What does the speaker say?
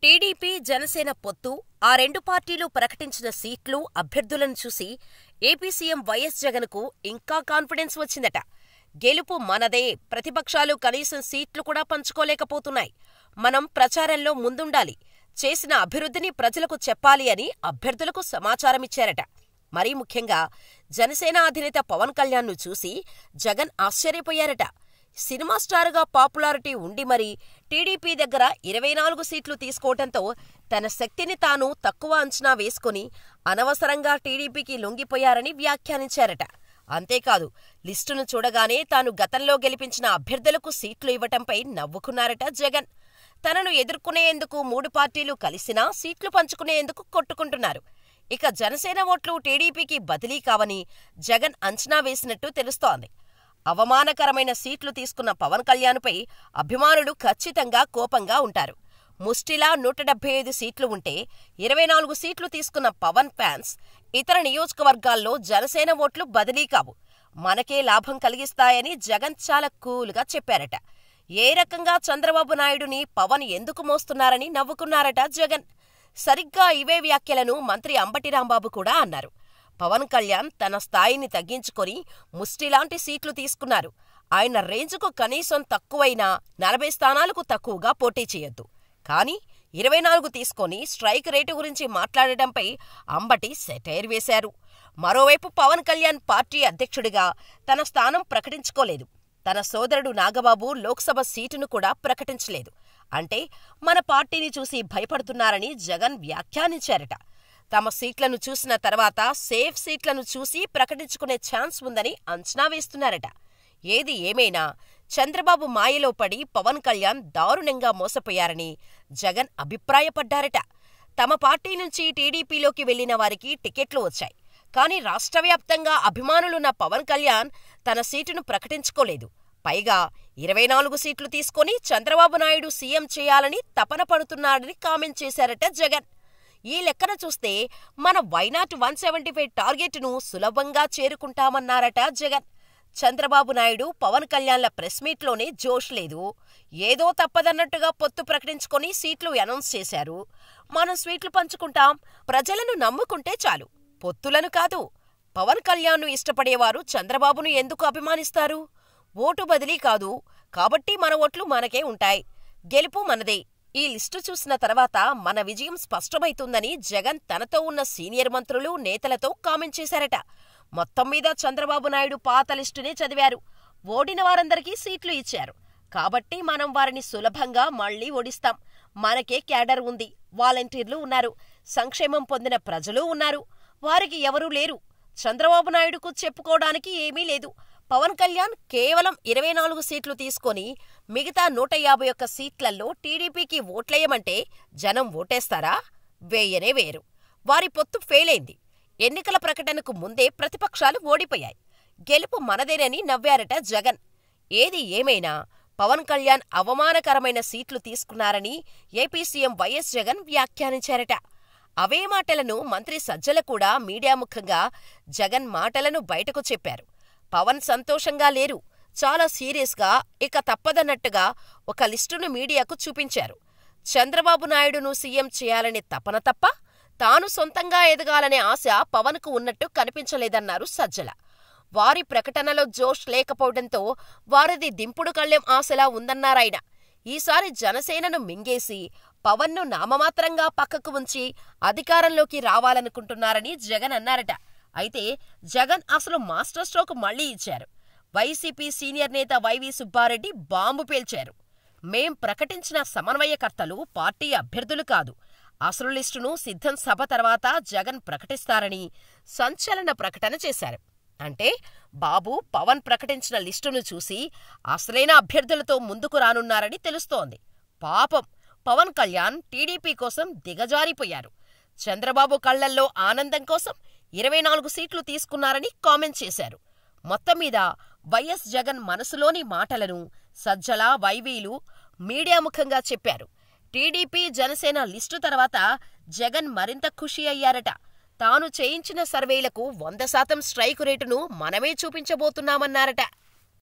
TDP, Janasena పొత్తు, ఆ రెండు పార్టీలు ప్రకటించిన సీట్లు, అభ్యర్థులను చూసి ఏపీ సీఎం వైఎస్ జగన్కు ఇంకా కాన్ఫిడెన్స్ వచ్చిందట. గెలుపు మనదే, ప్రతిపక్షాలు కనీసం సీట్లు కూడా పంచుకోలేకపోతున్నాయి. మనం ప్రచారంలో ముందుండాలి, చేసిన అభివృద్ధిని ప్రజలకు చెప్పాలి అని అభ్యర్థులకు సమాచారమిచ్చారట. మరీ ముఖ్యంగా జనసేన అధినేత పవన్ కళ్యాణ్ను చూసి జగన్ ఆశ్చర్యపోయారట. సినిమా స్టారుగా పాపులారిటీ ఉండి మరీ టీడీపీ దగ్గర 24 సీట్లు తీసుకోవటంతో తన శక్తిని తాను తక్కువ అంచనా వేసుకుని అనవసరంగా టీడీపీకి లొంగిపోయారని వ్యాఖ్యానించారట. అంతేకాదు, లిస్టును చూడగానే తాను గతంలో గెలిపించిన అభ్యర్థులకు సీట్లు ఇవ్వటంపై నవ్వుకున్నారట జగన్. తనను ఎదుర్కొనేందుకు 3 పార్టీలు కలిసినా సీట్లు పంచుకునేందుకు కొట్టుకుంటున్నారు. ఇక జనసేన ఓట్లు టీడీపీకి బదిలీ కావని జగన్ అంచనా వేసినట్టు తెలుస్తోంది. అవమానకరమైన సీట్లు తీసుకున్న పవన్ కళ్యాణ్పై అభిమానులు ఖచ్చితంగా కోపంగా ఉంటారు. ముష్టిలా 175 సీట్లు ఉంటే 24 సీట్లు తీసుకున్న పవన్ ఫ్యాన్స్ ఇతర నియోజకవర్గాల్లో జనసేన ఓట్లు బదిలీ కావు, మనకే లాభం కలిగిస్తాయని జగన్ చాలా కూల్గా చెప్పారట. ఏ రకంగా చంద్రబాబు నాయుడుని పవన్ ఎందుకు మోస్తున్నారని నవ్వుకున్నారట జగన్. సరిగ్గా ఇవే వ్యాఖ్యలను మంత్రి అంబటి రాంబాబు కూడా అన్నారు. పవన్ కళ్యాణ్ తన స్థాయిని తగ్గించుకొని ముష్టిలాంటి సీట్లు తీసుకున్నారు. ఆయన రేంజ్కు కనీసం తక్కువైనా 40 స్థానాలకు తక్కువగా పోటీ చేయొద్దు, కానీ 24 తీసుకొని స్ట్రైక్ రేటు గురించి మాట్లాడటంపై అంబటి సెటైర్ వేశారు. మరోవైపు పవన్ కళ్యాణ్ పార్టీ అధ్యక్షుడిగా తన స్థానం ప్రకటించుకోలేదు. తన సోదరుడు నాగబాబు లోక్సభ సీటును కూడా ప్రకటించలేదు. అంటే మన పార్టీని చూసి భయపడుతున్నారని జగన్ వ్యాఖ్యానించారట. తమ సీట్లను చూసిన తర్వాత సేఫ్ సీట్లను చూసి ప్రకటించుకునే ఛాన్స్ ఉందని అంచనా వేస్తున్నారట. ఏది ఏమైనా చంద్రబాబు మాయలో పడి పవన్ కళ్యాణ్ దారుణంగా మోసపోయారని జగన్ అభిప్రాయపడ్డారట. తమ పార్టీ నుంచి టీడీపీలోకి వెళ్లిన వారికి టికెట్లు వచ్చాయి, కానీ రాష్ట్రవ్యాప్తంగా అభిమానులున్న పవన్ కళ్యాణ్ తన సీటును ప్రకటించుకోలేదు. పైగా 24 సీట్లు తీసుకొని చంద్రబాబు నాయుడు సీఎం చేయాలని తపన పడుతున్నాడని కామెంట్ చేశారట జగన్. ఈ లెక్కన చూస్తే మన వైనాట్ 175 టార్గెట్ను సులభంగా చేరుకుంటామన్నారట జగన్. చంద్రబాబు నాయుడు, పవన్ కళ్యాణ్ల ప్రెస్ మీట్లోనే జోష్ లేదు. ఏదో తప్పదన్నట్టుగా పొత్తు ప్రకటించుకొని సీట్లు అనౌన్స్ చేశారు. మనం స్వీట్లు పంచుకుంటాం, ప్రజలను నమ్ముకుంటే చాలు, పొత్తులను కాదు. పవన్ కళ్యాణ్ను ఇష్టపడేవారు చంద్రబాబును ఎందుకు అభిమానిస్తారు? ఓటు బదిలీ కాదు, కాబట్టి మన ఓట్లు మనకే ఉంటాయి, గెలుపు మనదే. ఈ లిస్టు చూసిన తర్వాత మన విజయం స్పష్టమైతుందని జగన్ తనతో ఉన్న సీనియర్ మంత్రులు, నేతలతో కామెంట్ చేశారట. మొత్తం మీద చంద్రబాబు నాయుడు పాత లిస్టునే చదివారు. ఓడిన వారందరికీ సీట్లు ఇచ్చారు, కాబట్టి మనం వారిని సులభంగా మళ్లీ ఓడిస్తాం. మనకే క్యాడర్ ఉంది, వాలంటీర్లు ఉన్నారు, సంక్షేమం పొందిన ప్రజలు ఉన్నారు. వారికి ఎవరూ లేరు. చంద్రబాబు నాయుడుకు చెప్పుకోవడానికి ఏమీ లేదు. పవన్ కళ్యాణ్ కేవలం 24 సీట్లు తీసుకొని మిగతా 151 సీట్లలో టీడీపీకి ఓట్లేయమంటే జనం ఓటేస్తారా? వేయనే వేయరు. వారి పొత్తు ఫెయిలైంది. ఎన్నికల ప్రకటనకు ముందే ప్రతిపక్షాలు ఓడిపోయాయి. గెలుపు మనదేనని నవ్వారట జగన్. ఏది ఏమైనా పవన్ కళ్యాణ్ అవమానకరమైన సీట్లు తీసుకున్నారని ఏపీ సీఎం వైఎస్ జగన్ వ్యాఖ్యానించారట. అవే మాటలను మంత్రి సజ్జల కూడా మీడియా ముఖంగా జగన్ మాటలను బయటకు చెప్పారు. పవన్ సంతోషంగా లేరు, చాలా సీరియస్గా, ఇక తప్పదన్నట్టుగా ఒక లిస్టును మీడియాకు చూపించారు. చంద్రబాబు నాయుడును సీఎం చేయాలనే తపన తప్ప తాను సొంతంగా ఎదగాలనే ఆశ పవన్కు ఉన్నట్టు కనిపించలేదన్నారు సజ్జల. వారి ప్రకటనలో జోష్ లేకపోవడంతో వారిది దింపుడు కళ్లెం ఆశలా ఉందన్నారాయన. ఈసారి జనసేనను మింగేసి పవన్ను నామమాత్రంగా పక్కకు ఉంచి అధికారంలోకి రావాలనుకుంటున్నారని జగన్ అన్నారట. అయితే జగన్ అసలు మాస్టర్ స్ట్రోక్ మళ్లీ ఇచ్చారు. వైసీపీ సీనియర్ నేత వైవి సుబ్బారెడ్డి బాంబు పేల్చారు. మేం ప్రకటించిన సమన్వయకర్తలు పార్టీ అభ్యర్థులు కాదు. అసలు లిస్టును సిద్ధం సభ తర్వాత జగన్ ప్రకటిస్తారని సంచలన ప్రకటన చేశారు. అంటే బాబు పవన్ ప్రకటించిన లిస్టును చూసి అసలైన అభ్యర్థులతో ముందుకు రానున్నారని తెలుస్తోంది. పాపం పవన్ కళ్యాణ్ టీడీపీ కోసం దిగజారిపోయారు. చంద్రబాబు కళ్లల్లో ఆనందం కోసం 24 సీట్లు తీసుకున్నారని కామెంట్ చేశారు. మొత్తం మీద వైఎస్ జగన్ మనసులోని మాటలను సజ్జల, వైవీలు మీడియా ముఖంగా చెప్పారు. టీడీపీ, జనసేన లిస్టు తర్వాత జగన్ మరింత ఖుషి అయ్యారట. తాను చేయించిన సర్వేలకు 100% స్ట్రైక్ రేటును మనమే చూపించబోతున్నామన్నారట.